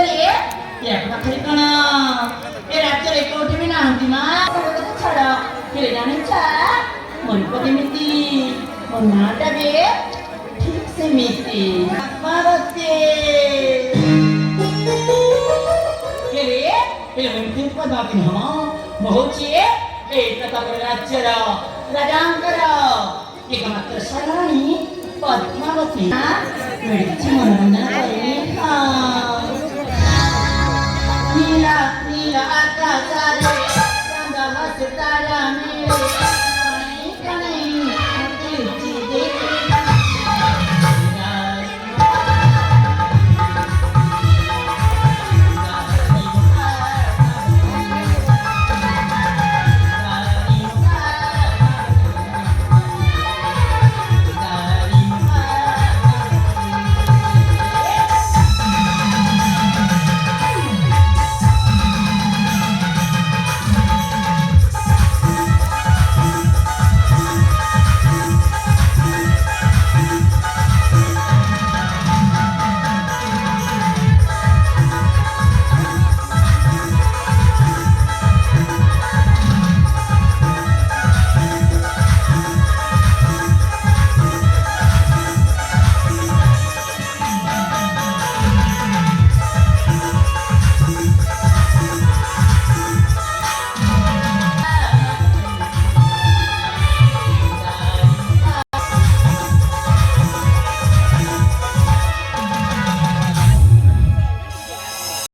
रे एक पाखरी कण ए राज्ୟରେ କୋଉଠି ବି ନାହାନ୍ତି ମା ଛାଡ଼ କେଜାଣି ଛା ମନପତି ମିତି ମୋ ନାଁଟା ବି ଠିକ୍ ସେମିତି ପାର୍ବତୀ କେରେ ଏମିତି ପଦାତି ନମ ବହୁଛି ଏଇଟା ତାପରେ ରାଜ୍ୟର ରାଜାଙ୍କର एकमात्र सराणी पद्मावती वेळीची मनोरंजन करेल नीला नीला आकाशारे चांदा हसताना मिळे